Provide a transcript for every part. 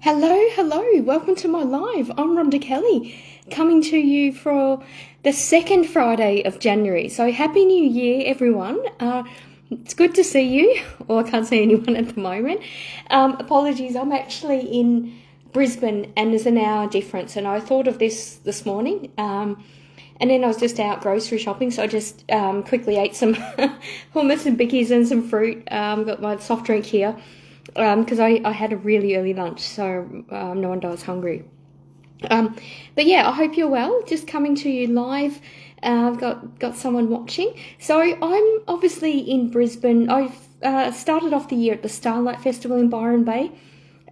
Hello, welcome to my live. I'm Rhonda Kelly, coming to you for the second Friday of January. So Happy New Year, everyone. It's good to see you, or I can't see anyone at the moment. Apologies, I'm actually in Brisbane and there's an hour difference, and I thought of this morning. And then I was just out grocery shopping, so I just quickly ate some hummus and bickies and some fruit. Got my soft drink here. Because I had a really early lunch, so no wonder I was hungry. But yeah, I hope you're well. Just coming to you live. I've got someone watching. So I'm obviously in Brisbane. I've started off the year at the Starlight Festival in Byron Bay.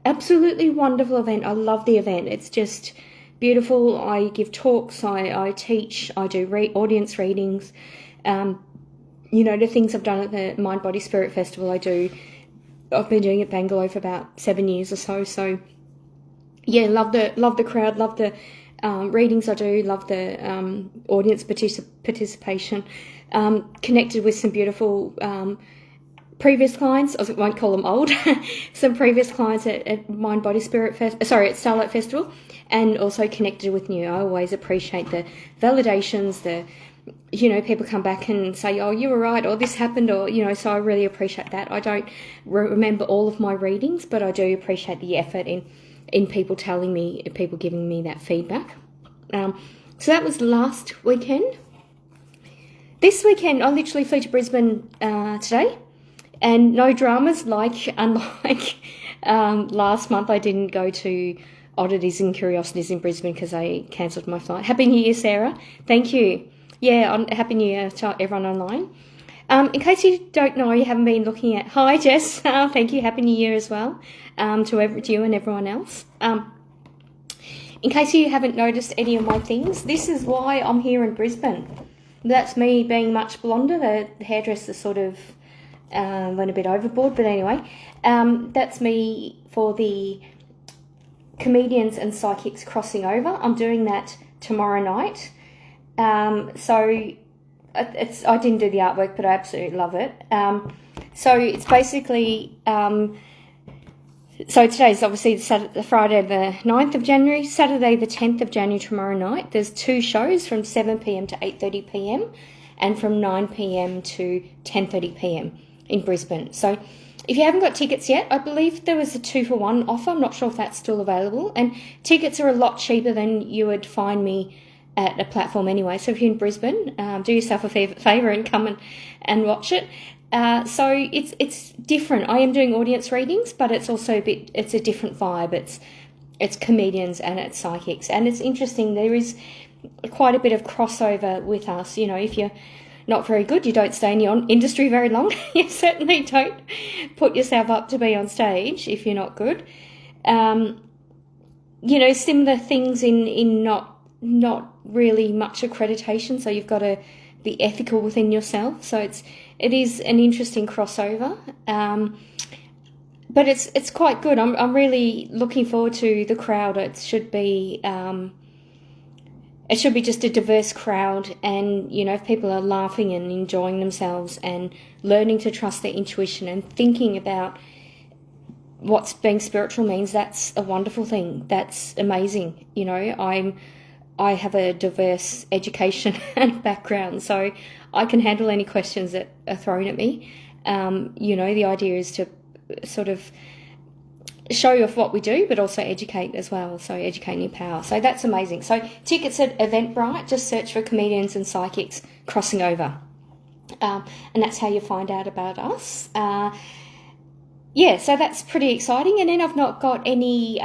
Absolutely wonderful event. I love the event. It's just beautiful. I give talks. I teach. I do audience readings. The things I've done at the Mind Body Spirit Festival, I've been doing it at Bangalore for about 7 years or so. So, yeah, love the crowd, love the readings I do, love the audience participation. Connected with some beautiful previous clients. I won't call them old. Some previous clients at Mind Body Spirit at Starlight Festival, and also connected with new. I always appreciate the validations, people come back and say, oh, you were right, or this happened, or, so I really appreciate that. I don't remember all of my readings, but I do appreciate the effort in people telling me, people giving me that feedback. So that was last weekend. This weekend, I literally flew to Brisbane today, and no dramas, unlike last month, I didn't go to Oddities and Curiosities in Brisbane because I cancelled my flight. Happy New Year, Sarah. Thank you. Yeah, Happy New Year to everyone online. In case you don't know, you haven't been looking at... Hi, Jess. Thank you. Happy New Year as well to you and everyone else. In case you haven't noticed any of my things, this is why I'm here in Brisbane. That's me being much blonder. The hairdresser sort of went a bit overboard, but anyway. That's me for the Comedians and Psychics Crossing Over. I'm doing that tomorrow night. So I didn't do the artwork, but I absolutely love it. So it's basically, so today's obviously Friday the 9th of January, Saturday the 10th of January tomorrow night. There's 2 shows from 7pm to 8:30pm and from 9pm to 10:30pm in Brisbane. So if you haven't got tickets yet, I believe there was a 2-for-1 offer. I'm not sure if that's still available. And tickets are a lot cheaper than you would find me at a platform anyway. So if you're in Brisbane, do yourself a favour and come and watch it. So it's different. I am doing audience readings, but it's also it's a different vibe. It's comedians and it's psychics, and it's interesting. There is quite a bit of crossover with us. If you're not very good, you don't stay in your industry very long. You certainly don't put yourself up to be on stage if you're not good. Similar things in not really much accreditation, so you've got to be ethical within yourself. So it is an interesting crossover, but it's quite good. I'm really looking forward to the crowd. It should be just a diverse crowd, and if people are laughing and enjoying themselves and learning to trust their intuition and thinking about what being spiritual means, that's a wonderful thing. That's amazing. I have a diverse education and background, so I can handle any questions that are thrown at me. The idea is to sort of show you off what we do, but also educate as well. So educate and empower. So that's amazing. So tickets at Eventbrite, just search for Comedians and Psychics Crossing Over. And that's how you find out about us. So that's pretty exciting. And then I've not got any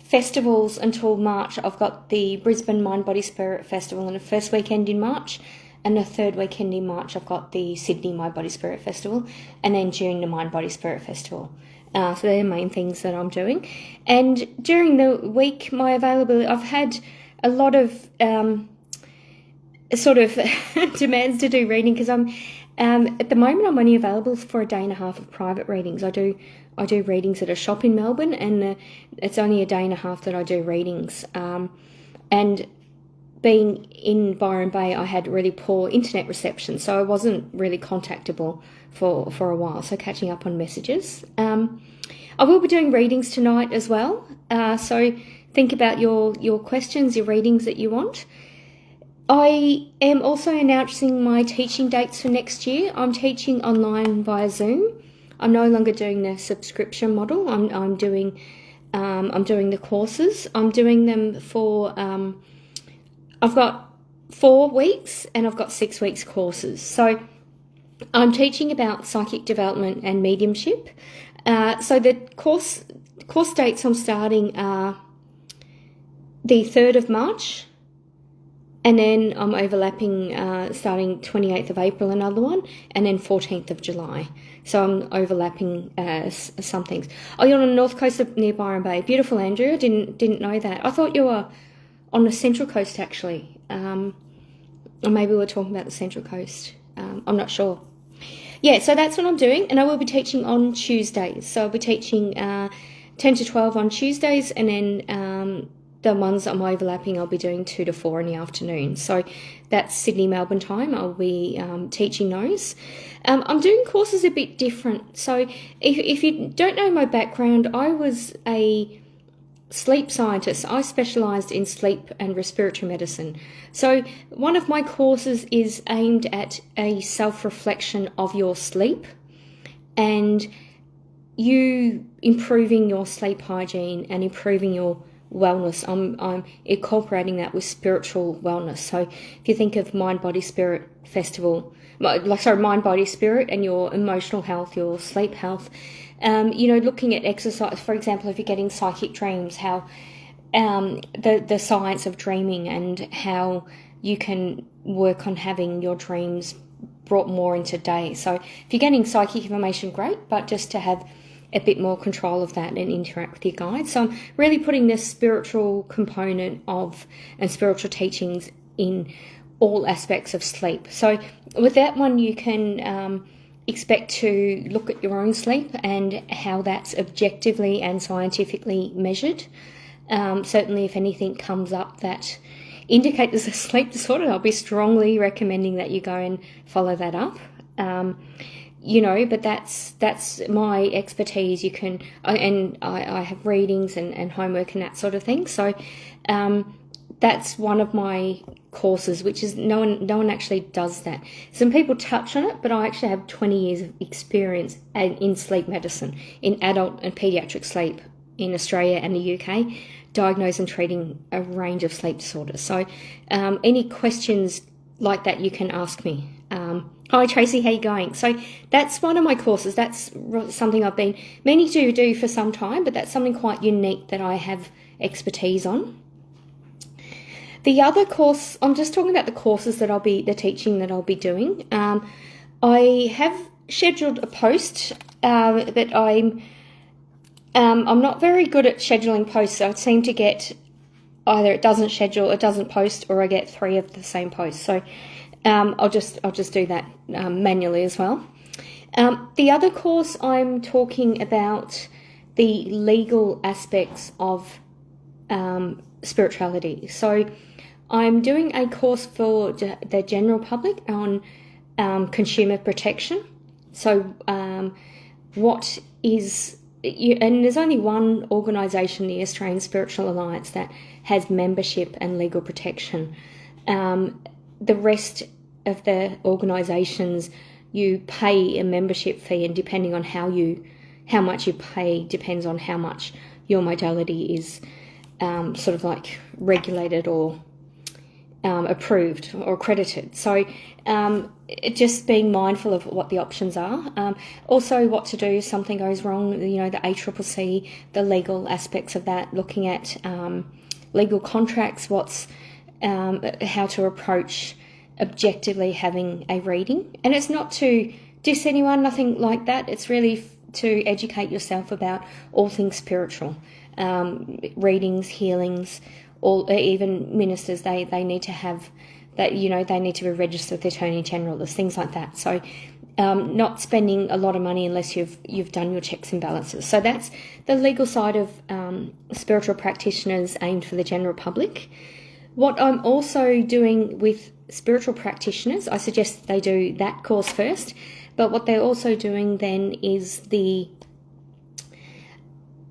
festivals until March. I've got the Brisbane Mind Body Spirit Festival in the first weekend in March, and the third weekend in March I've got the Sydney Mind Body Spirit Festival, and then June the Mind Body Spirit Festival. So they're the main things that I'm doing. And during the week, my availability, I've had a lot of sort of demands to do reading, because I'm at the moment I'm only available for a day and a half of private readings. I do readings at a shop in Melbourne, and it's only a day and a half that I do readings. And being in Byron Bay, I had really poor internet reception, so I wasn't really contactable for a while, so catching up on messages. I will be doing readings tonight as well. So think about your questions, your readings that you want. I am also announcing my teaching dates for next year. I'm teaching online via Zoom. I'm no longer doing the subscription model. I'm doing the courses. I'm doing them for I've got 4 weeks and I've got 6 weeks courses. So I'm teaching about psychic development and mediumship. So the course dates I'm starting are the 3rd of March, and then I'm overlapping starting 28th of April, another one, and then 14th of July. So I'm overlapping some things. Oh, you're on the north coast near Byron Bay. Beautiful, Andrew. I didn't know that. I thought you were on the central coast, actually. Or maybe we're talking about the central coast. I'm not sure. Yeah, so that's what I'm doing, and I will be teaching on Tuesdays. So I'll be teaching 10 to 12 on Tuesdays, and then the ones I'm overlapping, I'll be doing 2 to 4 in the afternoon. So that's Sydney, Melbourne time. I'll be teaching those. I'm doing courses a bit different. So if you don't know my background, I was a sleep scientist. I specialised in sleep and respiratory medicine. So one of my courses is aimed at a self-reflection of your sleep and you improving your sleep hygiene and improving your wellness. I'm incorporating that with spiritual wellness. So if you think of Mind, Body, Spirit Festival, Mind, Body, Spirit and your emotional health, your sleep health, looking at exercise, for example, if you're getting psychic dreams, how the science of dreaming and how you can work on having your dreams brought more into day. So if you're getting psychic information, great, but just to have a bit more control of that and interact with your guides. So I'm really putting this spiritual component and spiritual teachings in all aspects of sleep. So with that one, you can expect to look at your own sleep and how that's objectively and scientifically measured. Certainly if anything comes up that indicates there's a sleep disorder, I'll be strongly recommending that you go and follow that up. But that's my expertise. You can, and I have readings and homework and that sort of thing. So that's one of my courses, which is no one actually does that. Some people touch on it, but I actually have 20 years of experience in sleep medicine, in adult and pediatric sleep in Australia and the UK, diagnosing and treating a range of sleep disorders. So any questions like that, you can ask me. Hi Tracy, how you going? So that's one of my courses. That's something I've been meaning to do for some time, but that's something quite unique that I have expertise on. The other course, I'm just talking about the courses that the teaching that I'll be doing. I have scheduled a post that I'm not very good at scheduling posts. So I seem to get either it doesn't post, or I get 3 of the same post. So I'll just do that manually as well. The other course, I'm talking about the legal aspects of spirituality. So I'm doing a course for the general public on consumer protection. So and there's only one organisation, the Australian Spiritual Alliance, that has membership and legal protection. The rest of the organisations, you pay a membership fee, and depending on how much you pay depends on how much your modality is sort of like regulated or approved or accredited. So just being mindful of what the options are. Also what to do if something goes wrong, the ACCC, the legal aspects of that, looking at legal contracts, how to approach objectively having a reading. And it's not to diss anyone, nothing like that. It's really to educate yourself about all things spiritual. Readings, healings, even ministers, they need to have that, they need to be registered with the Attorney General. There's things like that. So not spending a lot of money unless you've done your checks and balances. So that's the legal side of spiritual practitioners aimed for the general public. What I'm also doing with spiritual practitioners, I suggest they do that course first, but what they're also doing then is the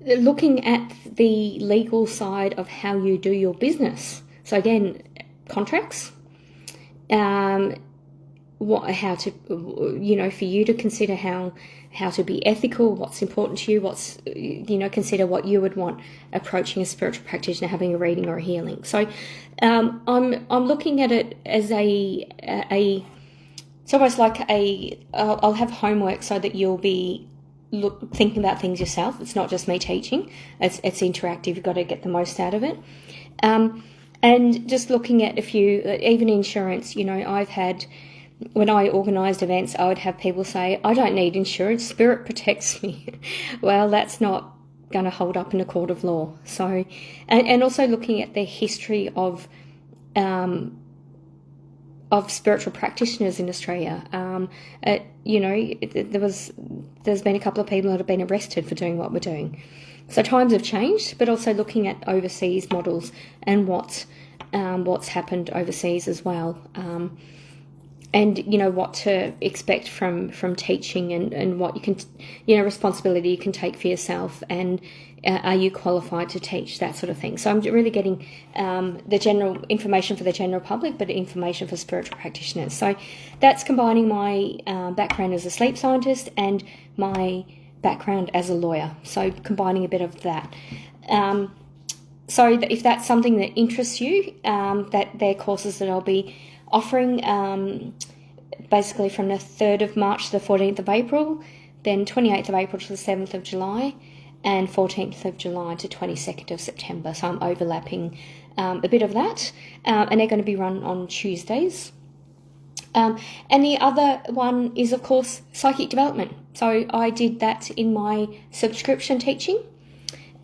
looking at the legal side of how you do your business. So again, contracts, how to, for you to consider how to be ethical, what's important to you, consider what you would want approaching a spiritual practitioner, having a reading or a healing. So I'm looking at it as it's almost like I'll have homework so that you'll be thinking about things yourself. It's not just me teaching. It's interactive. You've got to get the most out of it. And just looking at a few, even insurance, I've had, when I organised events, I would have people say, I don't need insurance, spirit protects me. Well, that's not going to hold up in a court of law. So, and also looking at the history of spiritual practitioners in Australia. There's been a couple of people that have been arrested for doing what we're doing. So times have changed, but also looking at overseas models and what's happened overseas as well. And what to expect from teaching and what you can, responsibility you can take for yourself, and are you qualified to teach, that sort of thing. So I'm really getting the general information for the general public, but information for spiritual practitioners. So that's combining my background as a sleep scientist and my background as a lawyer. So combining a bit of that. So if that's something that interests you, that they're courses that I'll be offering basically from the 3rd of March to the 14th of April, then 28th of April to the 7th of July, and 14th of July to 22nd of September. So I'm overlapping a bit of that, and they're going to be run on Tuesdays. And the other one is, of course, psychic development. So I did that in my subscription teaching.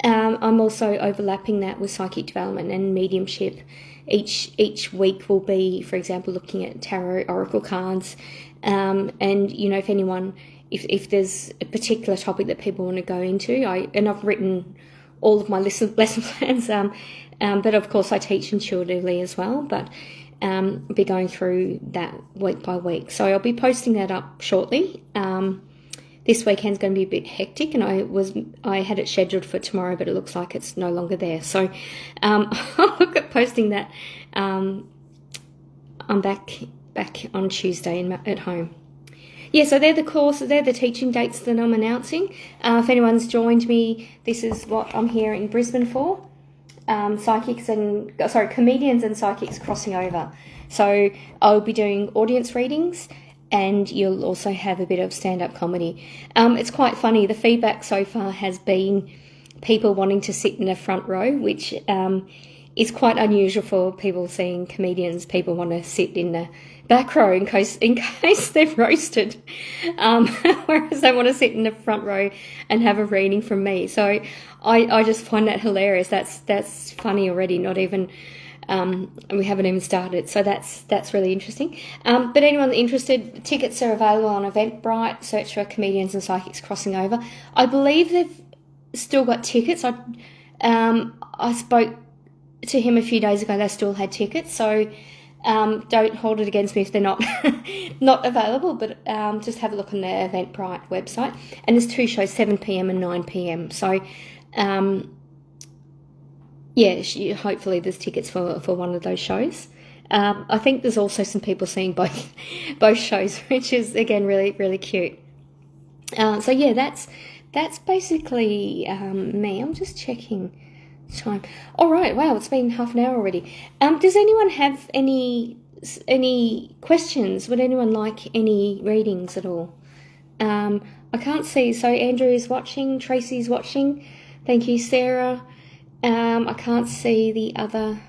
I'm also overlapping that with psychic development and mediumship. Each week will be, for example, looking at tarot oracle cards, and if anyone, if there's a particular topic that people want to go into, I've written all of my lesson plans, but of course I teach intuitively as well, but be going through that week by week. So I'll be posting that up shortly. This weekend's going to be a bit hectic, and I had it scheduled for tomorrow, but it looks like it's no longer there. So I'll look at posting that. I'm back on Tuesday at home. Yeah, so they're the teaching dates that I'm announcing. If anyone's joined me, this is what I'm here in Brisbane for. Comedians and psychics crossing over. So I'll be doing audience readings, and you'll also have a bit of stand-up comedy. It's quite funny. The feedback so far has been people wanting to sit in the front row, which is quite unusual for people seeing comedians. People want to sit in the back row in case they're roasted, whereas they want to sit in the front row and have a reading from me. So I just find that hilarious. That's funny already. Not even. We haven't even started, so that's really interesting. But anyone interested, tickets are available on Eventbrite. Search for Comedians and Psychics Crossing Over. I believe they've still got tickets. I spoke to him a few days ago. They still had tickets, so don't hold it against me if they're not not available. But just have a look on the Eventbrite website. And there's 2 shows, 7 p.m. and 9 p.m. So. Hopefully there's tickets for one of those shows. I think there's also some people seeing both shows, which is, again, really, really cute. That's basically me. I'm just checking time. All right, wow, it's been half an hour already. Does anyone have any questions? Would anyone like any readings at all? I can't see. So Andrew is watching, Tracy's watching. Thank you, Sarah. I can't see the other.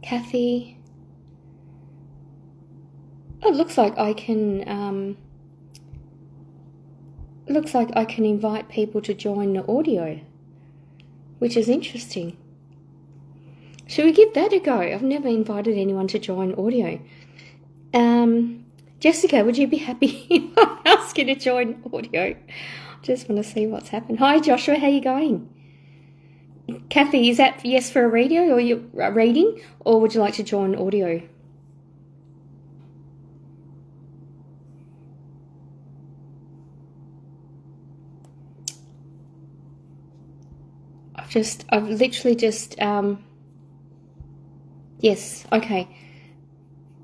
Kathy. Oh, it looks like I can. Looks like I can invite people to join the audio, which is interesting. Should we give that a go? I've never invited anyone to join audio. Jessica, would you be happy if I ask you to join audio? Just want to see what's happened. Hi, Joshua. How you going? Kathy, is that yes for a reading, or would you like to join audio? I've literally just, yes, okay.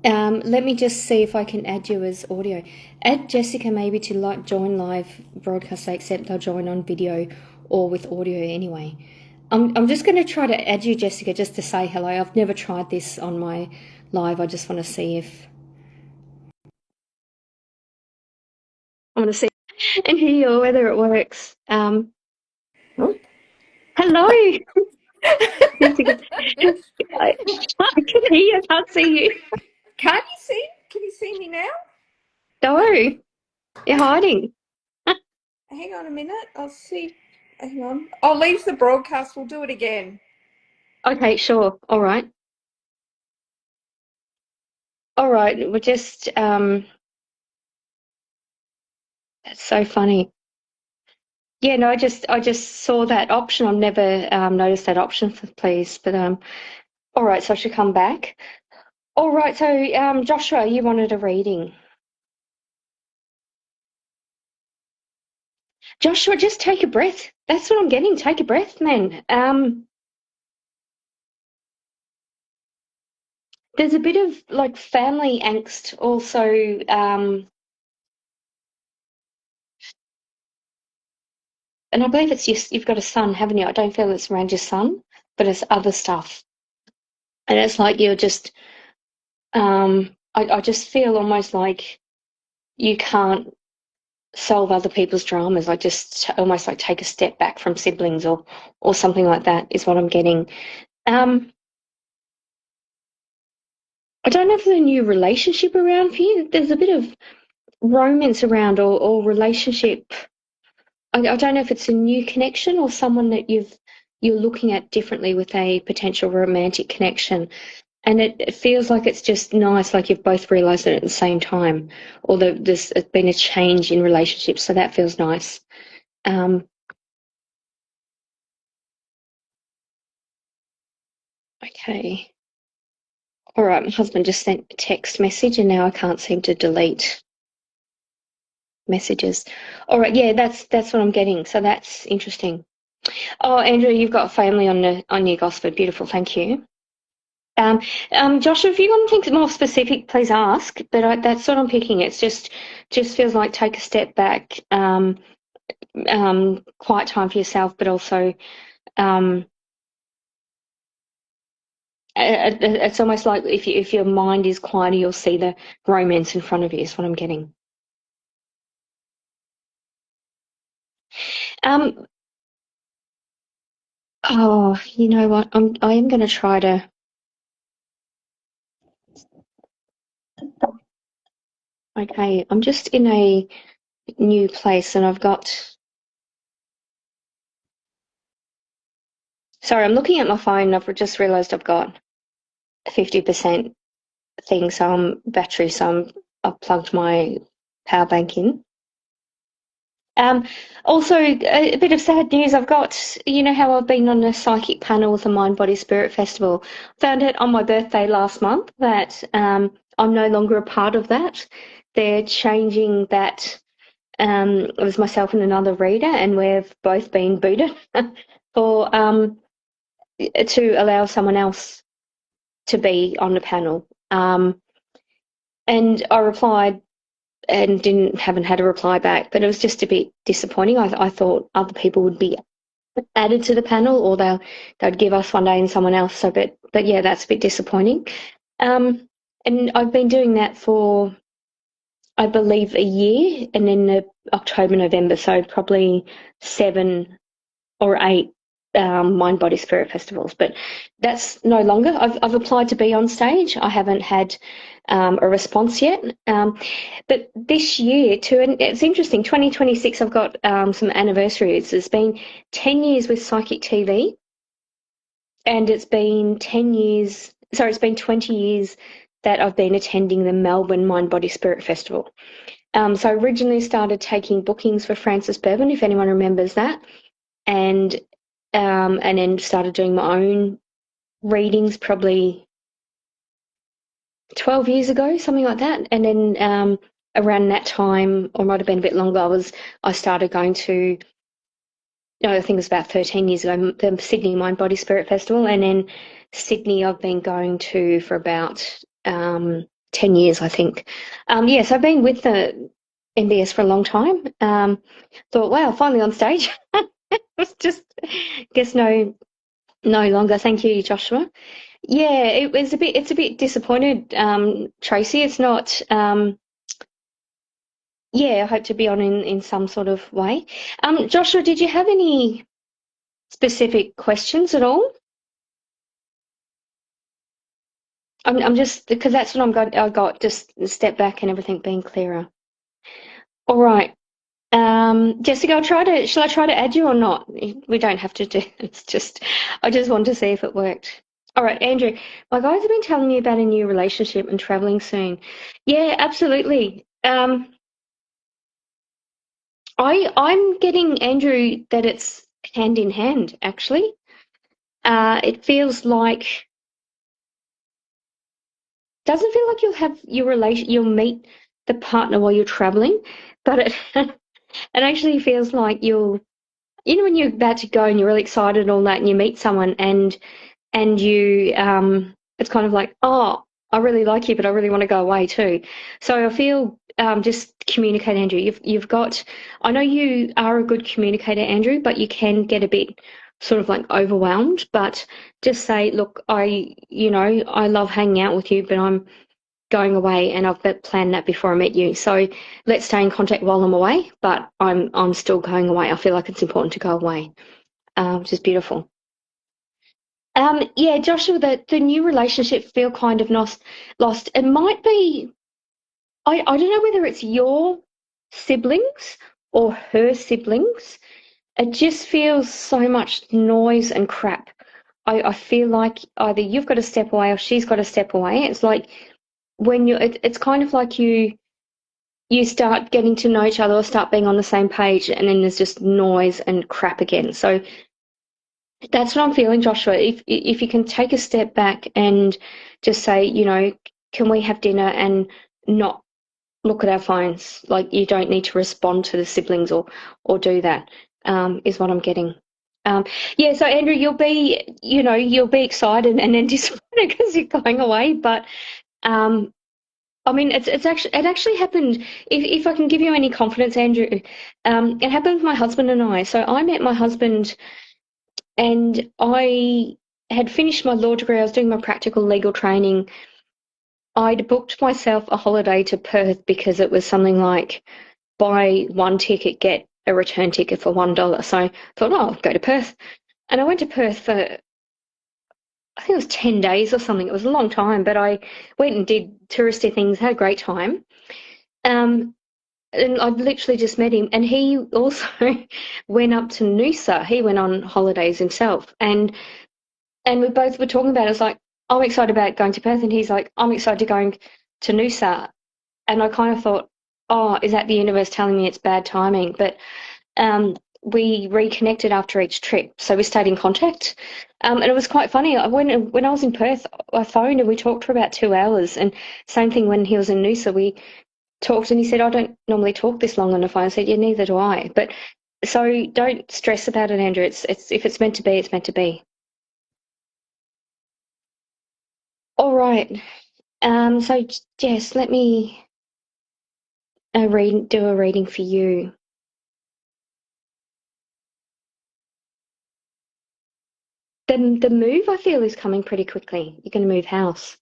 Let me just see if I can add you as audio. Add Jessica maybe to like join live broadcast, except they'll join on video or with audio anyway. I'm just going to try to add you, Jessica, just to say hello. I've never tried this on my live. I just want to see if I want to see and hear you whether it works. Oh, hello, Jessica. I can hear you. I can't see you. Can't you see? Can you see me now? No, you're hiding. Hang on a minute. I'll see. Hang on. I'll leave the broadcast. We'll do it again. Okay, sure. All right. All right. We're just that's so funny. Yeah, no, I just saw that option. I've never noticed that option for please, but all right, so I should come back. All right, so Joshua, you wanted a reading. Joshua, just take a breath. That's what I'm getting. Take a breath, man. There's a bit of like family angst also. And I believe it's just you've got a son, haven't you? I don't feel it's around your son, but it's other stuff. And it's like you're just I just feel almost like you can't solve other people's dramas. I just almost like take a step back from siblings or something like that is what I'm getting. Um, I don't know if there's a new relationship around for you. There's a bit of romance around or relationship. I don't know if it's a new connection or someone that you're looking at differently with a potential romantic connection. And it feels like it's just nice, like you've both realised it at the same time, although there's been a change in relationships, so that feels nice. Um, okay. All right, my husband just sent a text message and now I can't seem to delete messages. All right, yeah, that's what I'm getting. So that's interesting. Oh, Andrew, you've got family on your Gosford. Beautiful, thank you. Um, Joshua, if you want anything more specific, please ask. But that's what I'm picking. It's just feels like take a step back, quiet time for yourself, but also um, it's almost like if your mind is quieter, you'll see the romance in front of you. Is what I'm getting. Um, oh, you know what? I am going to try to. Okay, I'm just in a new place and I've got. Sorry, I'm looking at my phone. I've just realised I've got 50% thing, battery, I've plugged my power bank in. Um, Also, a bit of sad news. I've got, you know, how I've been on a psychic panel with the Mind Body Spirit Festival. Found out on my birthday last month that I'm no longer a part of that. They're changing that. It was myself and another reader, and we've both been booted for to allow someone else to be on the panel. And I replied and haven't had a reply back, but it was just a bit disappointing. I thought other people would be added to the panel, or they'd give us one day and someone else. So, but yeah, that's a bit disappointing. And I've been doing that for I believe a year, and then October, November, so probably 7 or 8 Mind Body Spirit festivals. But that's no longer. I've applied to be on stage. I haven't had a response yet. But this year too, and it's interesting. 2026, I've got some anniversaries. It's been 10 years with Psychic TV, and it's been 10 years. Sorry, it's been 20 years that I've been attending the Melbourne Mind Body Spirit Festival. So I originally started taking bookings for Francis Bevan, if anyone remembers that, and then started doing my own readings probably 12 years ago, something like that. And then around that time, or might have been a bit longer, I started going to no, I think it was about 13 years ago, the Sydney Mind Body Spirit Festival, and then Sydney I've been going to for about 10 years, I think. Yes, I've been with the MBS for a long time. Thought, wow, finally on stage. It's just, guess no longer. Thank you, Joshua. Yeah, it's a bit disappointed, Tracy. It's not, yeah, I hope to be on in some sort of way. Joshua, did you have any specific questions at all? I'm just because that's what I got just a step back and everything being clearer. All right. Jessica, shall I try to add you or not? We don't have to do it's just I just want to see if it worked. All right, Andrew, my guys have been telling me about a new relationship and traveling soon. Yeah, absolutely. I'm getting, Andrew, that it's hand in hand, actually. It feels like doesn't feel like you'll have you'll meet the partner while you're traveling, but it it actually feels like when you're about to go and you're really excited and all that, and you meet someone and you it's kind of like, oh, I really like you, but I really want to go away too. So I feel just communicate, Andrew. You've got. I know you are a good communicator, Andrew, but you can get a bit sort of like overwhelmed. But just say, look, I love hanging out with you, but I'm going away and I've planned that before I met you. So let's stay in contact while I'm away, but I'm still going away. I feel like it's important to go away, which is beautiful. Yeah, Joshua, the new relationship feel kind of lost. It might be, I don't know whether it's your siblings or her siblings. It just feels so much noise and crap. I feel like either you've got to step away or she's got to step away. It's like it's kind of like you start getting to know each other or start being on the same page, and then there's just noise and crap again. So that's what I'm feeling, Joshua. If you can take a step back and just say, can we have dinner and not look at our phones? Like you don't need to respond to the siblings or do that. Is what I'm getting. Um, yeah, so Andrew, you'll be excited and then disappointed because you're going away. But um, I mean, it actually happened. If I can give you any confidence, Andrew, it happened with my husband and I. So I met my husband and I had finished my law degree. I was doing my practical legal training. I'd booked myself a holiday to Perth because it was something like buy one ticket, get a return ticket for $1. So I thought, oh, I'll go to Perth. And I went to Perth for, I think it was 10 days or something. It was a long time, but I went and did touristy things, had a great time. Um, and I've literally just met him. And he also went up to Noosa. He went on holidays himself. And we both were talking about it. It's like, I'm excited about going to Perth. And he's like, I'm excited to going to Noosa. And I kind of thought, oh, is that the universe telling me it's bad timing? But we reconnected after each trip. So we stayed in contact. And it was quite funny. When I was in Perth, I phoned and we talked for about 2 hours. And same thing when he was in Noosa, we talked and he said, I don't normally talk this long on the phone. I said, yeah, neither do I. But so don't stress about it, Andrew. It's if it's meant to be, it's meant to be. All right. So Jess, let me do a reading for you. The move I feel is coming pretty quickly. You're going to move house.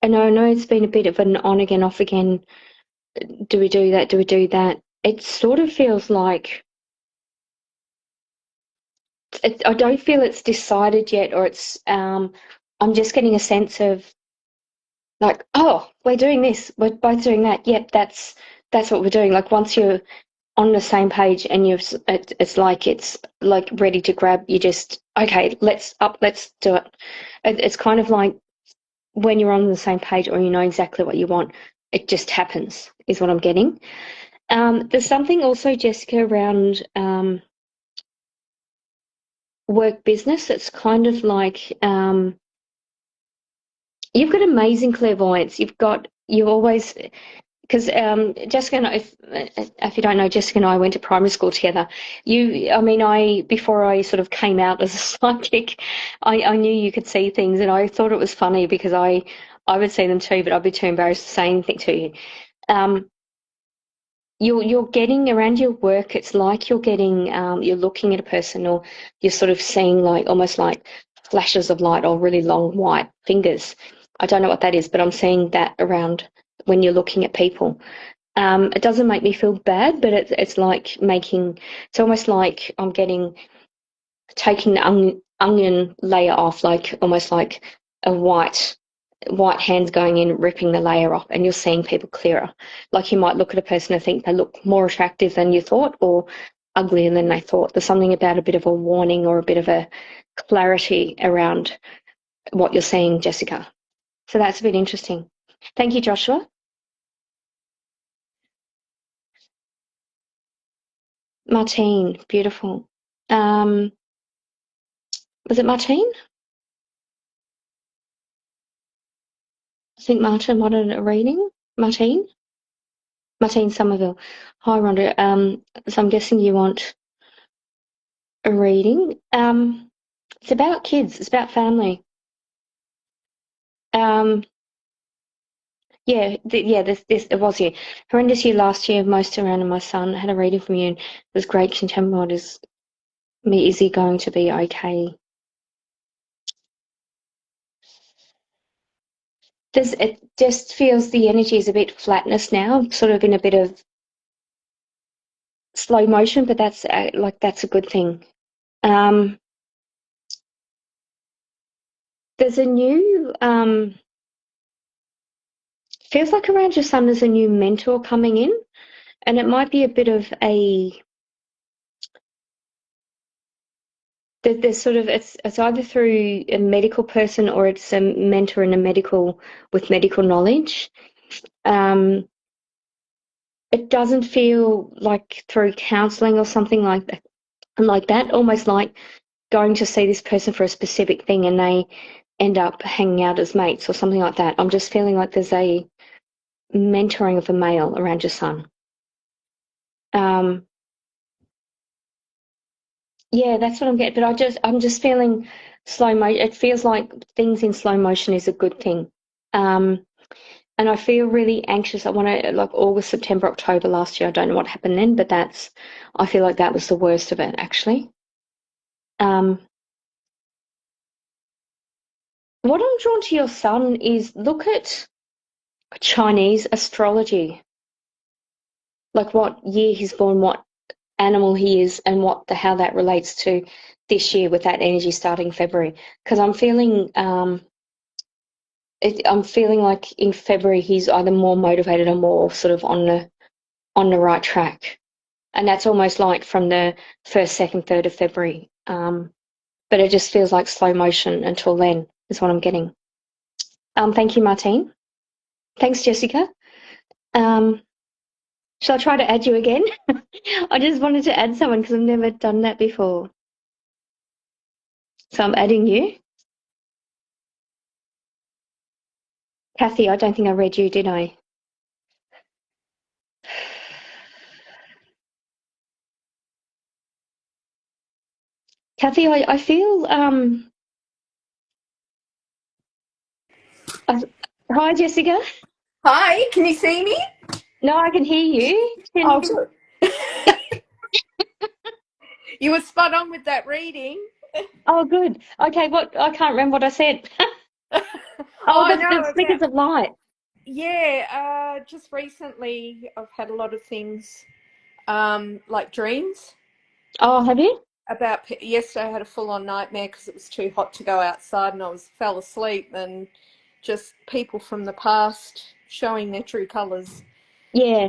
And I know it's been a bit of an on again, off again. Do we do that? Do we do that? It sort of feels like I don't feel it's decided yet, or it's. I'm just getting a sense of like, oh, we're doing this, we're both doing that. Yep, that's what we're doing. Like once you're on the same page and it's like ready to grab. You just okay, let's do it. It's kind of like when you're on the same page or you know exactly what you want, it just happens, is what I'm getting. There's something also, Jessica, around work business. It's kind of like you've got amazing clairvoyance. You always because Jessica and I, if you don't know, Jessica and I went to primary school together. I mean, before I sort of came out as a psychic, I knew you could see things, and I thought it was funny because I would see them too, but I'd be too embarrassed to say anything to you. Um, you're getting around your work. It's like you're looking at a person, or you're sort of seeing like almost like flashes of light or really long white fingers. I don't know what that is, but I'm seeing that around when you're looking at people. It doesn't make me feel bad, but it's like making. It's almost like I'm getting taking the onion layer off, like almost like a white hands going in, ripping the layer off, and you're seeing people clearer. Like you might look at a person and think they look more attractive than you thought, or uglier than they thought. There's something about a bit of a warning or a bit of a clarity around what you're seeing, Jessica. So that's a bit interesting. Thank you, Joshua. Martine, beautiful. Um, was it Martine? I think Martin wanted a reading. Martine? Martine Somerville. Hi, Rhonda. So I'm guessing you want a reading. It's about kids. It's about family. Um, this it was you. Horrendous year last year. Most around, and my son had a reading from you. And it was great. Can you tell me what is me? Is he going to be okay? It just feels the energy is a bit flatness now, sort of in a bit of slow motion, but that's a good thing. Um, there's a new feels like around your son there's a new mentor coming in, and it might be a bit of a there's sort of it's either through a medical person or it's a mentor in a medical with medical knowledge. Um, it doesn't feel like through counselling or something like that. Almost like going to see this person for a specific thing and they end up hanging out as mates or something like that. I'm just feeling like there's a mentoring of a male around your son. Um, Yeah, that's what I'm getting. But I'm just feeling slow mo. It feels like things in slow motion is a good thing. Um, and I feel really anxious. I want to like August, September, October last year. I don't know what happened then, but I feel like that was the worst of it actually. Um, what I'm drawn to your son is look at Chinese astrology, like what year he's born, what animal he is, and how that relates to this year with that energy starting February. Because I'm feeling like in February he's either more motivated or more sort of on the right track, and that's almost like from the first, second, third of February. But it just feels like slow motion until then is what I'm getting. Thank you, Martine. Thanks, Jessica. Um, shall I try to add you again? I just wanted to add someone because I've never done that before, so I'm adding you. Kathy, I don't think I read you, did I? Kathy, I feel I, hi, Jessica. Hi, can you see me? No, I can hear you. Oh, good. You were spot on with that reading. Oh, good. Okay, what I can't remember what I said. Oh, Oh the no, flickers of light. just recently I've had a lot of things like dreams Oh, have you? about yesterday I had a full-on nightmare because it was too hot to go outside and fell asleep and just people from the past showing their true colors. Yeah,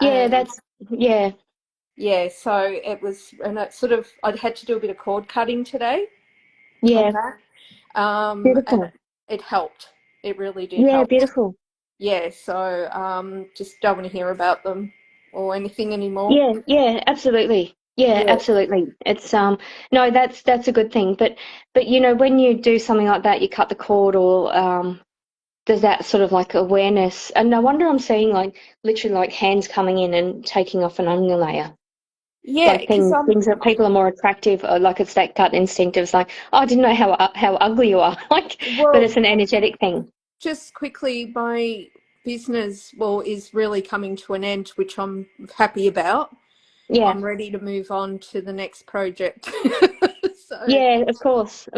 yeah. And Yeah, yeah, so it was, and it sort of, I'd had to do a bit of cord cutting today on yeah. that. And Beautiful. it helped. It really did Yeah, help. beautiful. Yeah, so just don't want to hear about them or anything anymore. Yeah, yeah. Absolutely. Yeah, Yeah, absolutely. It's no, that's a good thing. But when you do something like that, you cut the cord or there's that sort of like awareness. And no wonder I'm seeing like literally like hands coming in and taking off an onion layer. Yeah, Like because things that people are more attractive, or like it's that gut instinct of like, oh, I didn't know how ugly you are, like, but well, it's an energetic thing. just quickly, my business, well, is really coming to an end, which I'm happy about. Yeah, I'm ready to move on to the next project. So, yeah, of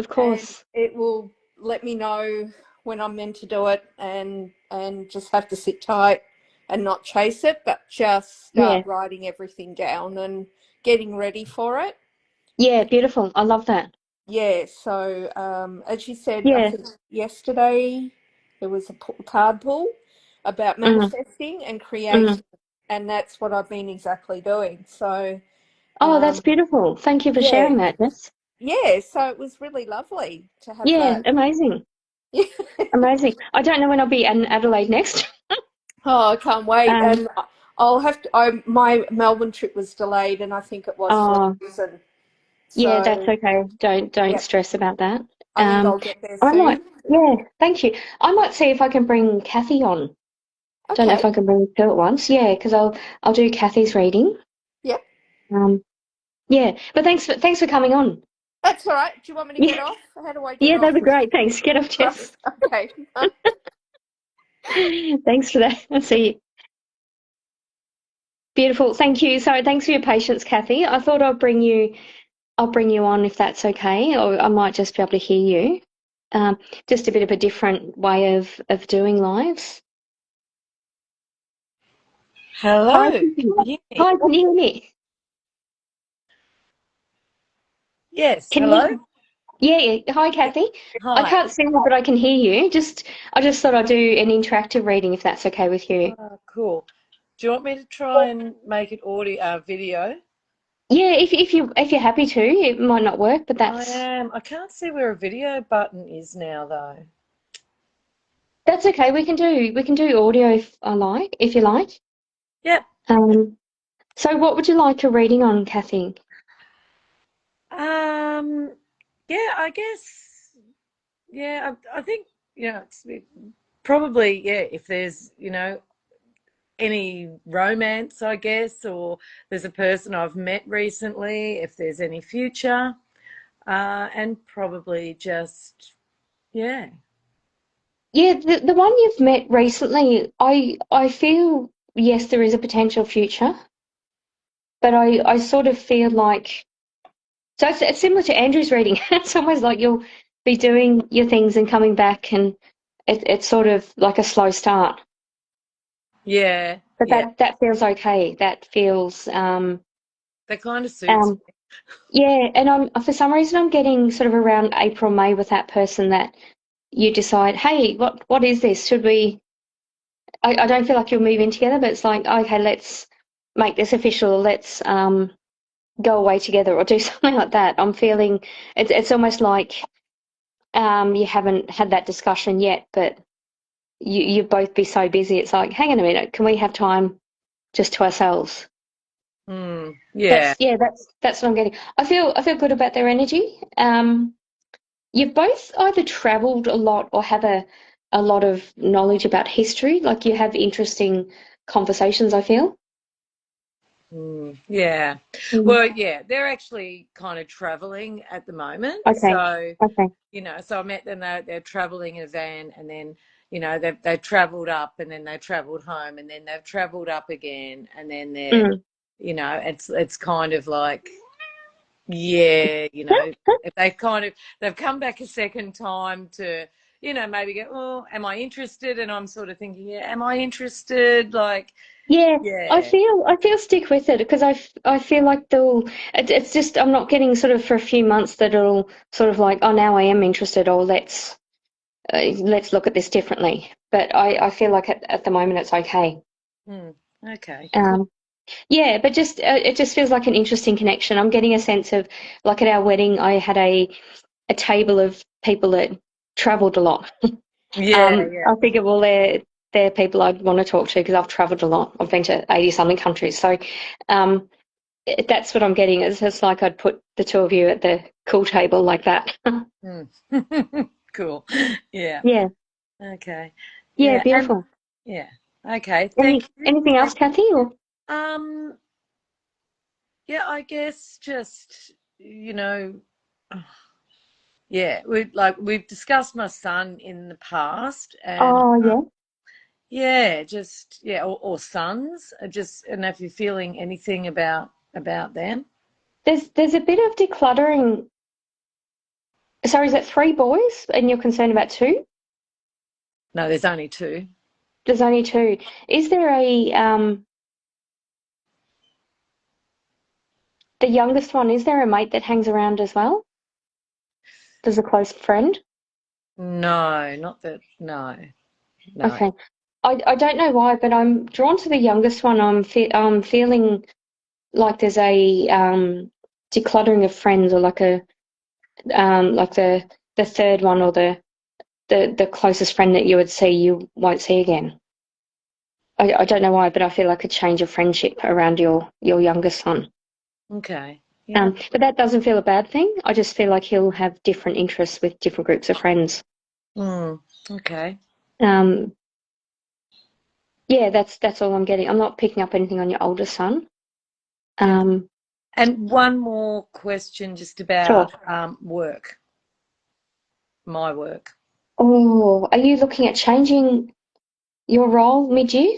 and course, it will let me know when I'm meant to do it, and just have to sit tight and not chase it, but just start yeah, writing everything down and getting ready for it. yeah, beautiful. I love that. Yeah, so as you said, I Yeah, think yesterday there was a card pull about mm, manifesting and mm. creating, and that's what I've been exactly doing. So, Oh, that's um, beautiful. Thank you for yeah, sharing that, Jess. yeah, so it was really lovely to have Yeah, that. amazing, Yeah. amazing. I don't know when I'll be in Adelaide next. Oh, I can't wait. Um, And I'll have to, my Melbourne trip was delayed, and I think it was for a oh, reason. yeah, that's So, okay. Don't yeah, stress about that. I think Um, I'll get there I might, soon. yeah, thank you. I might see if I can bring Kathy on. Don't know if Okay. I can bring two at once. Yeah, because I'll do Kathy's reading. Yep. Um, yeah, but thanks for coming on. That's all right. Do you want me to get Yeah, off? How do I get yeah, off? that'd be great. Thanks. Get off, Right. Jess. Okay. Thanks for that. I'll see you. Beautiful. Thank you. So thanks for your patience, Kathy. I thought I'll bring you on if that's okay, or I might just be able to hear you. Just a bit of a different way of doing lives. Hi, Hello. Kathy. Can you hear me? Hi, can you hear me? Yes, Can you? hello. Yeah, yeah. Hi, Kathy. I Hi. can't see you, but I can hear you. I just thought I'd do an interactive reading if that's okay with you. Cool. Do you want me to try and make it audio, video? Yeah, if you're happy to, it might not work, but I that's am. I can't see where a video button is now, though. that's okay. We can do audio if you like. Yep. Um, so what would you like a reading on, Kathy? Um. Yeah. I guess. Yeah. I think. It's probably. Yeah. If there's. Any romance, I guess, or there's a person I've met recently. If there's any future. And probably just. Yeah. Yeah, the one you've met recently, I feel yes, there is a potential future, but I sort of feel like so it's similar to Andrew's reading. It's almost like you'll be doing your things and coming back, and it's sort of like a slow start. Yeah. But Yeah. that feels okay. That feels That kind of suits um me. yeah, and for some reason I'm getting sort of around April, May with that person that you decide, hey, what is this? Should we I don't feel like you'll move in together, but it's like, okay, let's make this official. Let's go away together or do something like that. I'm feeling it's almost like you haven't had that discussion yet, but you both be so busy. It's like, hang on a minute, can we have time just to ourselves? Yeah. That's what I'm getting. I feel good about their energy. You've both either travelled a lot or have a lot of knowledge about history. Like you have interesting conversations, I feel. Yeah. Mm. Well, yeah, they're actually kind of traveling at the moment. Okay. So, Okay. so I met them, they're traveling in a van, and then, they've traveled up, and then they traveled home, and then they've traveled up again, and then Mm. it's kind of like, yeah, if they've come back a second time to, maybe go, oh, am I interested? And I'm sort of thinking, yeah, am I interested? Like, Yeah, I yeah. feel I feel stick with it because I feel like it's just I'm not getting sort of for a few months that it'll sort of like, oh, now I am interested, or let's look at this differently. But I feel like at the moment it's okay. Hmm. Okay, cool. Um, yeah, but just it just feels like an interesting connection. I'm getting a sense of like at our wedding, I had a table of people that travelled a lot. Yeah, yeah. I figured, well, they're people I'd want to talk to because I've travelled a lot. I've been to 80 something countries. So um, that's what I'm getting. It's just like I'd put the two of you at the cool table like that. Mm. Cool. Yeah. Yeah. Okay. Yeah, Yeah, and beautiful. yeah. Okay. Thank you. Anything else, Kathy? Or Um, yeah, I guess just, you know, yeah, we've discussed my son in the past, and oh yeah, yeah, just yeah, or sons. Just and if you're feeling anything about them. there's a bit of decluttering. Sorry, is that three boys, and you're concerned about two? No, there's only two. There's only two. Is there a the youngest one? Is there a mate that hangs around as well? There's a close friend. No, not that. No, no. Okay. I don't know why, but I'm drawn to the youngest one. I'm feeling like there's a decluttering of friends, or like the third one, or the closest friend that you would see you won't see again. I don't know why, but I feel like a change of friendship around your youngest son. Okay. Yeah. But that doesn't feel a bad thing. I just feel like he'll have different interests with different groups of friends. Mm, okay. Um, yeah, that's all I'm getting. I'm not picking up anything on your oldest son. Okay. Um, And one more question, just sure. about work, my work. Oh, are you looking at changing your role mid-year?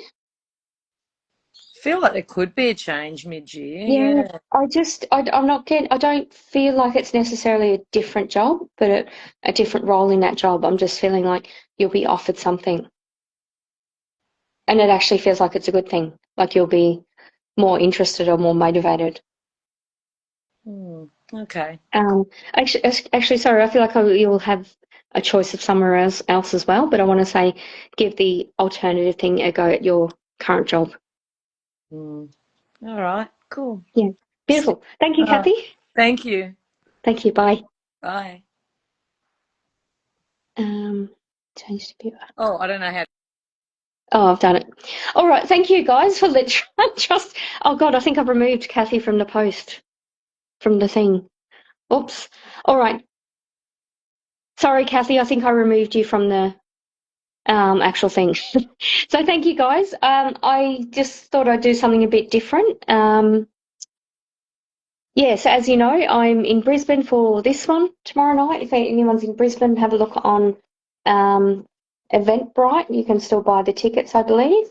Feel like there could be a change mid-year. Yeah, Yeah. I'm not getting, I don't feel like it's necessarily a different job, but a different role in that job. I'm just feeling like you'll be offered something, and it actually feels like it's a good thing. Like you'll be more interested or more motivated. Mm, okay. Um, actually, sorry, I feel like you'll have a choice of somewhere else as well, but I want to say give the alternative thing a go at your current job. Mm, all right. Cool. Yeah, beautiful. Thank you, Uh, Kathy. thank you. Thank you. Bye. Bye. Um, change to be. Oh, I don't know how. Oh, I've done it. All right. Thank you guys for just. Oh God, I think I've removed Kathy from the post from the thing. Oops. All right. Sorry, Kathy. I think I removed you from the actual thing. So thank you guys. I just thought I'd do something a bit different. Yeah, so as you know, I'm in Brisbane for this one tomorrow night. If anyone's in Brisbane, have a look on Eventbrite. You can still buy the tickets, I believe.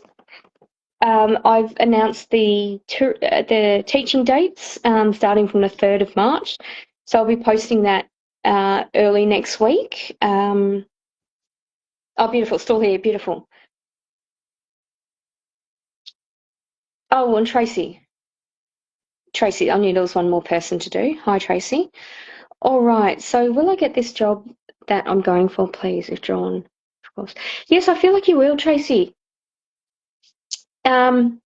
I've announced the teaching dates starting from the 3rd of March. So I'll be posting that early next week. Oh, beautiful. Still here. Beautiful. Oh, and Tracy. Tracy, I knew there was one more person to do. Hi, Tracy. All right. So will I get this job that I'm going for, please, if drawn? Of course. Yes, I feel like you will, Tracy. Um,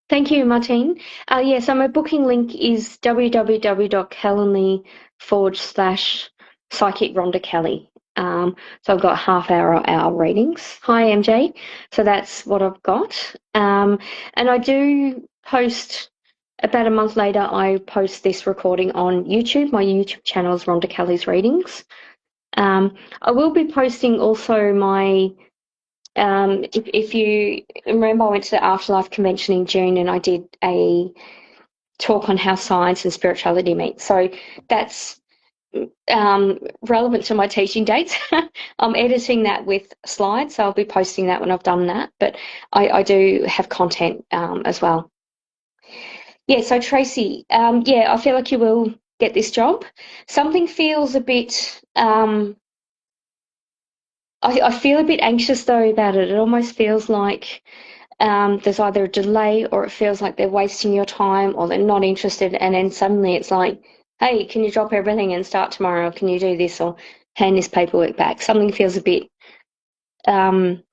Thank you, Martine. Yeah, so my booking link is www.calendly/psychic Rhonda Kelly. So I've got half-hour or hour readings. Hi, MJ. So that's what I've got. And I do post about a month later, I post this recording on YouTube. My YouTube channel is Rhonda Kelly's Readings. I will be posting also my if you remember, I went to the Afterlife Convention in June and I did a talk on how science and spirituality meet. So that's relevant to my teaching dates. I'm editing that with slides, so I'll be posting that when I've done that. But I do have content as well. Yeah, so Tracy, yeah, I feel like you will get this job. Something feels a bit. I feel a bit anxious though about it. It almost feels like there's either a delay or it feels like they're wasting your time or they're not interested. And then suddenly it's like, hey, can you drop everything and start tomorrow? Or can you do this or hand this paperwork back? Something feels a bit, um,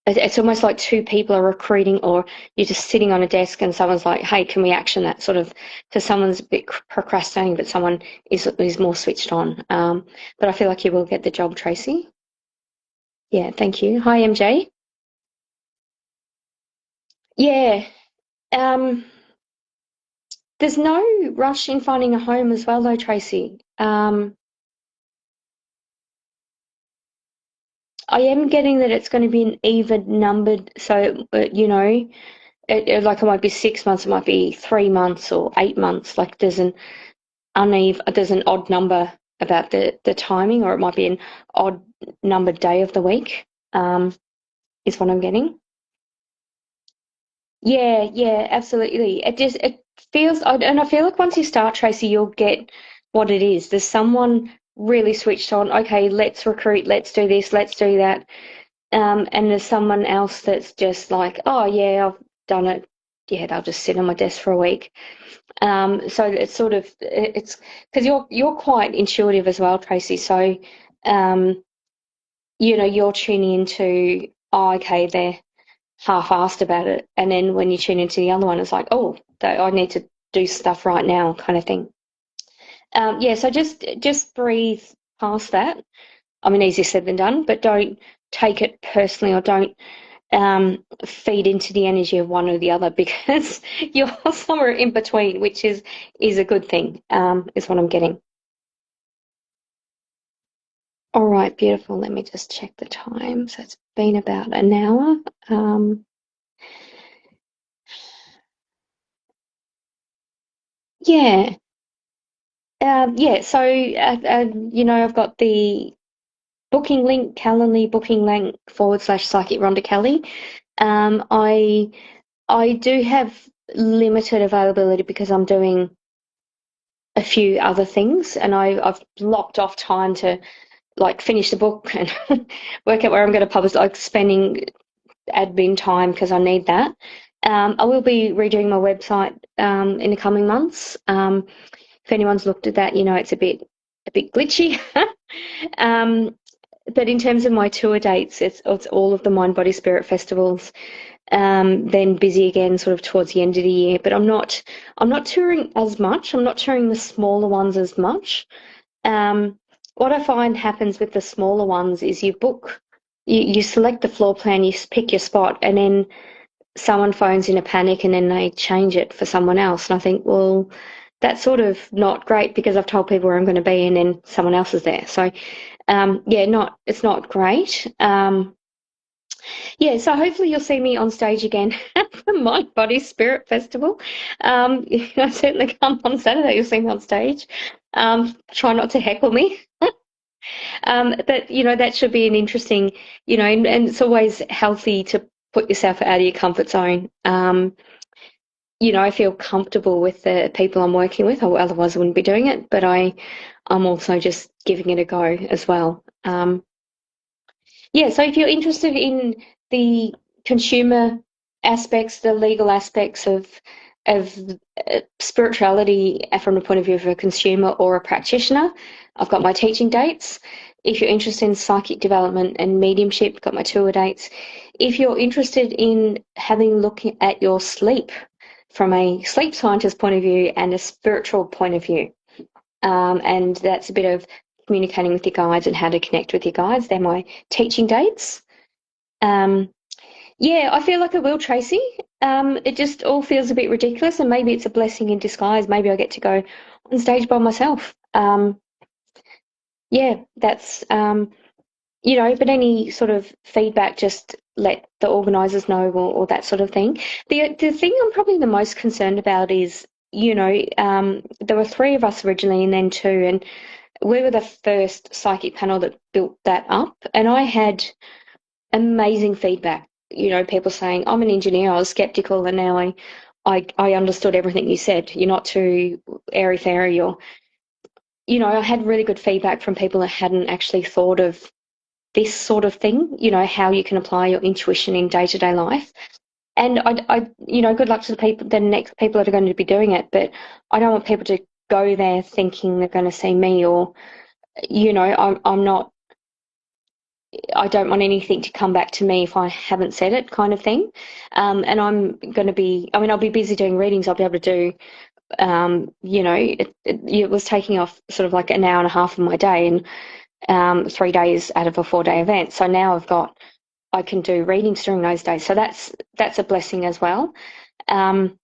it's almost like two people are recruiting or you're just sitting on a desk and someone's like, hey, can we action that sort of, because someone's a bit procrastinating, but someone is more switched on. But I feel like you will get the job, Tracy. Yeah, thank you. Hi, MJ. Yeah. Um, There's no rush in finding a home as well, though, Tracy. I am getting that it's going to be an even numbered, so like it might be 6 months, it might be 3 months or 8 months. Like there's an odd number about the timing, or it might be an odd numbered day of the week. Is what I'm getting. Yeah, yeah, absolutely. It feels, and I feel like once you start, Tracy, you'll get what it is. There's someone really switched on. Okay, let's recruit, let's do this, let's do that. And there's someone else that's just like, oh yeah, I've done it. Yeah, they'll just sit on my desk for a week. So it's sort of it's because you're quite intuitive as well, Tracy. So um, you're tuning into, oh, okay, they're half-assed about it, and then when you tune into the other one, it's like, oh, I need to do stuff right now, kind of thing. Yeah, so just breathe past that. I mean, easier said than done, but don't take it personally, or don't feed into the energy of one or the other, because you're somewhere in between, which is a good thing, is what I'm getting. All right, beautiful. Let me just check the time. So it's been about an hour. Yeah. Yeah, so I've got the booking link, Calendly booking link / psychic Rhonda Kelly. I do have limited availability because I'm doing a few other things, and I've blocked off time to like finish the book and work out where I'm going to publish, like spending admin time because I need that. I will be redoing my website in the coming months. If anyone's looked at that, it's a bit glitchy. um, but in terms of my tour dates, it's all of the Mind Body Spirit festivals. Then busy again, sort of towards the end of the year. But I'm not touring as much. I'm not touring the smaller ones as much. What I find happens with the smaller ones is you select the floor plan, you pick your spot, and then someone phones in a panic and then they change it for someone else. And I think, well, that's sort of not great because I've told people where I'm going to be and then someone else is there. So, it's not great. Yeah, so hopefully you'll see me on stage again at the Mind Body Spirit Festival. I certainly come on Saturday, you'll see me on stage. Try not to heckle me. But that should be an interesting, and it's always healthy to put yourself out of your comfort zone. I feel comfortable with the people I'm working with, or otherwise I wouldn't be doing it. But I'm also just giving it a go as well. Yeah, so if you're interested in the consumer aspects, the legal aspects of spirituality from the point of view of a consumer or a practitioner, I've got my teaching dates. If you're interested in psychic development and mediumship, I've got my tour dates. If you're interested in having a look at your sleep from a sleep scientist point of view and a spiritual point of view, and that's a bit of communicating with your guides and how to connect with your guides. They're my teaching dates. Yeah, I feel like I will, Tracy. It just all feels a bit ridiculous, and maybe it's a blessing in disguise. Maybe I get to go on stage by myself. Yeah, that's but any sort of feedback, just let the organisers know, or that sort of thing. The thing I'm probably the most concerned about is, there were 3 of us originally, and then 2, and we were the first psychic panel that built that up, and I had amazing feedback. People saying, I'm an engineer, I was skeptical, and now I understood everything you said. You're not too airy fairy, or I had really good feedback from people that hadn't actually thought of this sort of thing, how you can apply your intuition in day-to-day life. And good luck to the next people that are going to be doing it, but I don't want people to go there thinking they're going to see me, or I'm not, I don't want anything to come back to me if I haven't said it, kind of thing. And I'm going to be, I'll be busy doing readings. I'll be able to do, it was taking off sort of like an hour and a half of my day, and 3 days out of a 4-day event. So now I can do readings during those days. So that's a blessing as well. Um,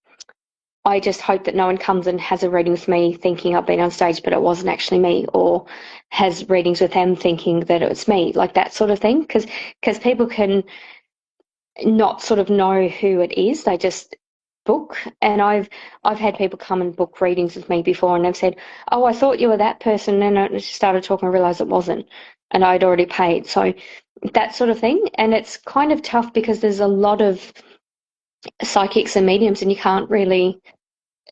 I just hope that no one comes and has a reading with me thinking I've been on stage, but it wasn't actually me, or has readings with them thinking that it's me, like that sort of thing. Because people can not sort of know who it is. They just book. And I've had people come and book readings with me before, and they've said, "Oh, I thought you were that person," and I started talking and realised it wasn't, and I'd already paid. So that sort of thing. And it's kind of tough because there's a lot of psychics and mediums, and you can't really,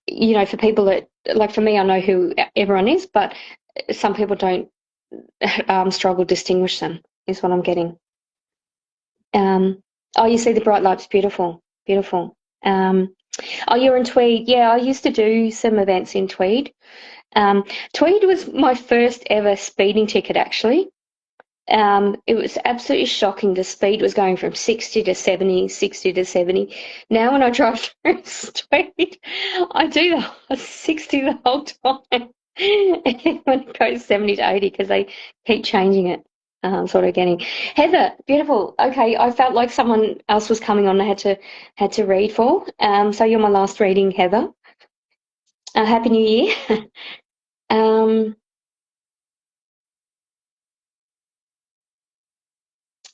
for people that, like for me, I know who everyone is, but some people don't struggle to distinguish them, is what I'm getting. Um, oh, you see the bright lights, beautiful, beautiful. Oh, you're in Tweed. Yeah, I used to do some events in Tweed. Um, Tweed was my first ever speeding ticket, actually. It was absolutely shocking. The speed was going from 60 to 70, 60 to 70. Now when I drive through Tweed, I do the 60 the whole time. And when it goes 70 to 80, because they keep changing it. Sort of getting. Heather, beautiful. Okay, I felt like someone else was coming on. I had to read for. So you're my last reading, Heather. Happy New Year. um,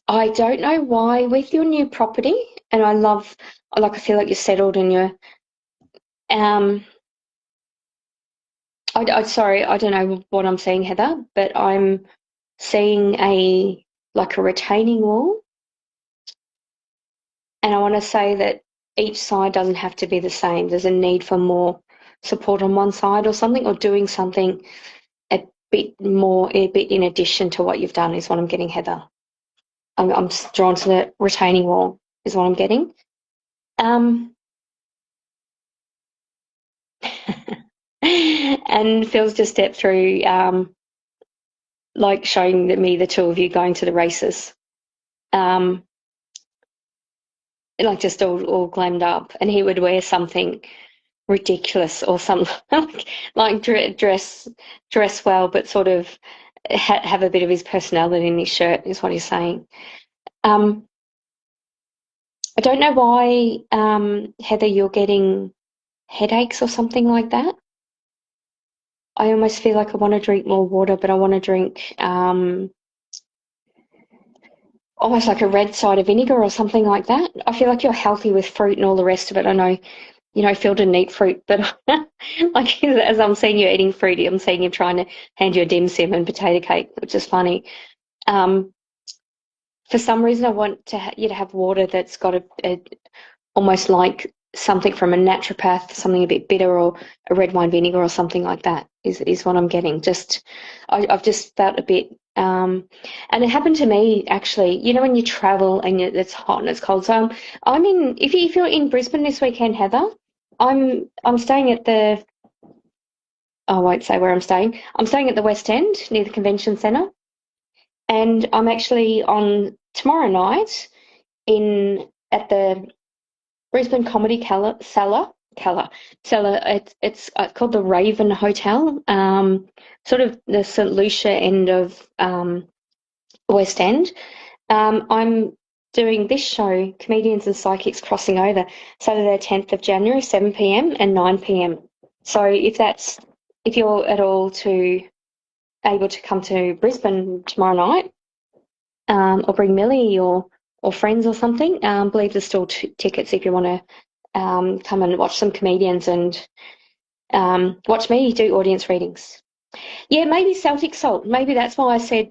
I don't know why with your new property, and I feel like you're settled and you're. Um, sorry, I don't know what I'm seeing, Heather, but I'm seeing a retaining wall. And I want to say that each side doesn't have to be the same. There's a need for more support on one side or something, or doing something a a bit in addition to what you've done, is what I'm getting, Heather. I'm drawn to the retaining wall, is what I'm getting. And Phil's just stepped through, like showing me the two of you going to the races. Um, like just all glammed up, and he would wear something ridiculous or something like dress well, but sort of have a bit of his personality in his shirt, is what he's saying. Um, I don't know why, Heather, you're getting headaches or something like that. I almost feel like I want to drink more water, but I want to drink almost like a red cider vinegar or something like that. I feel like you're healthy with fruit and all the rest of it. I know, Phil didn't eat fruit, but like as I'm seeing you eating fruit, I'm seeing you trying to hand you a dim sim and potato cake, which is funny. Um, for some reason, I want you to have water that's got a almost like something from a naturopath, something a bit bitter, or a red wine vinegar or something like that is what I'm getting. I've just felt a bit, and it happened to me actually. When you travel and it's hot and it's cold. So I'm in. If you're in Brisbane this weekend, Heather, I'm staying at the. I won't say where I'm staying. I'm staying at the West End near the Convention Centre, and I'm actually on tomorrow night in at the Brisbane Comedy Cellar. It's called the Raven Hotel, sort of the St Lucia end of West End. I'm doing this show, Comedians and Psychics Crossing Over, Saturday 10th of January, 7 p.m. and 9 p.m. So if you're at all able to come to Brisbane tomorrow night, or bring Millie or friends or something, I believe there's still tickets if you want to come and watch some comedians and watch me do audience readings. Yeah, maybe Celtic salt. Maybe that's why I said.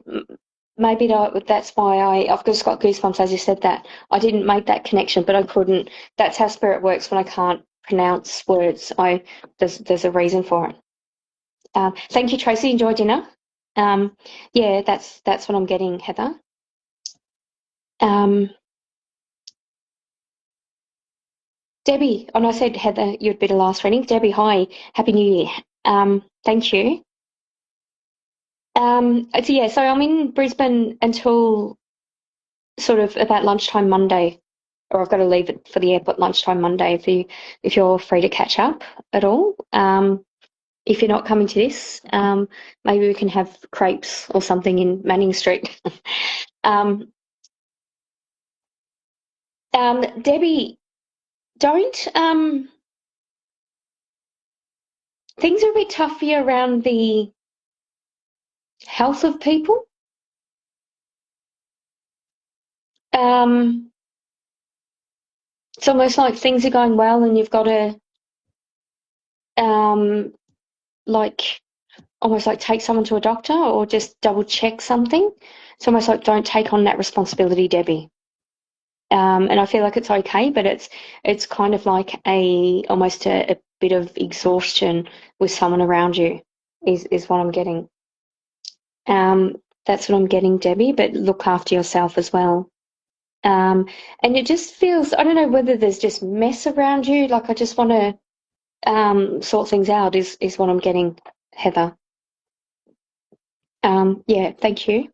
Maybe that's why I've just got goosebumps as you said that. I didn't make that connection, but I couldn't. That's how spirit works when I can't pronounce words. There's a reason for it. Thank you, Tracy. Enjoy dinner. Yeah, that's what I'm getting, Heather. Um, Debbie, and I said, Heather, you'd be the last reading. Debbie, hi. Happy New Year. Thank you. So I'm in Brisbane until sort of about lunchtime Monday, or I've got to leave it for the airport lunchtime Monday if you're free to catch up at all. If you're not coming to this, maybe we can have crepes or something in Manning Street. um, Debbie, don't things are a bit tough for you around the health of people. Um, it's almost like things are going well and you've got to um, like almost like take someone to a doctor or just double check something. It's almost like don't take on that responsibility, Debbie. And I feel like it's okay, but it's kind of like almost a bit of exhaustion with someone around you is what I'm getting. Um, that's what I'm getting, Debbie. But look after yourself as well. Um, and it just feels, I don't know whether there's just mess around you. Like I just want to sort things out. Is what I'm getting, Heather. Yeah, thank you.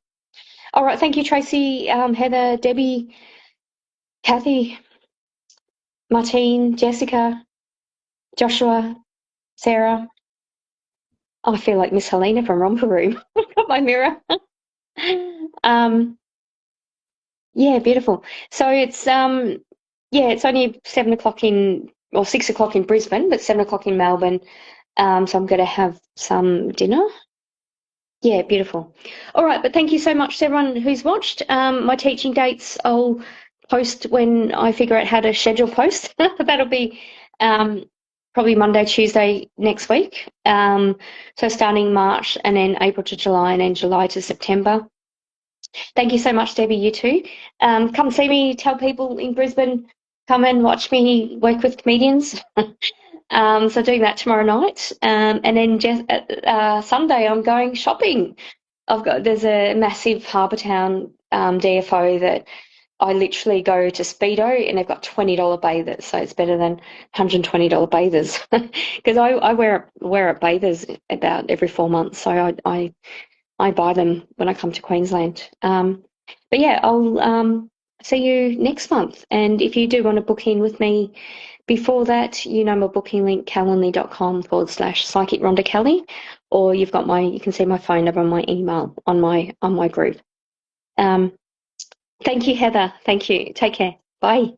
All right, thank you, Tracy, Heather, Debbie, Kathy, Martine, Jessica, Joshua, Sarah. I feel like Miss Helena from Romper Room. I've got my mirror. um, yeah, beautiful. So yeah, it's only 7 o'clock or 6 o'clock in Brisbane, but 7 o'clock in Melbourne. So I'm going to have some dinner. Yeah, beautiful. All right, but thank you so much to everyone who's watched. My teaching dates I'll post when I figure out how to schedule posts. That'll be probably Monday, Tuesday next week. So starting March and then April to July and then July to September. Thank you so much, Debbie, you too. Come see me, tell people in Brisbane, come and watch me work with comedians. So doing that tomorrow night. And then Sunday I'm going shopping. There's a massive Harbour Town DFO that I literally go to Speedo and they've got $20 bathers, so it's better than $120 bathers because I wear at bathers about every 4 months, so I buy them when I come to Queensland. But yeah, I'll see you next month, and if you do want to book in with me before that, you know my booking link, calendly.com/psychic Rhonda Kelly, or you can see my phone number on my email on my group. Thank you, Heather. Thank you. Take care. Bye.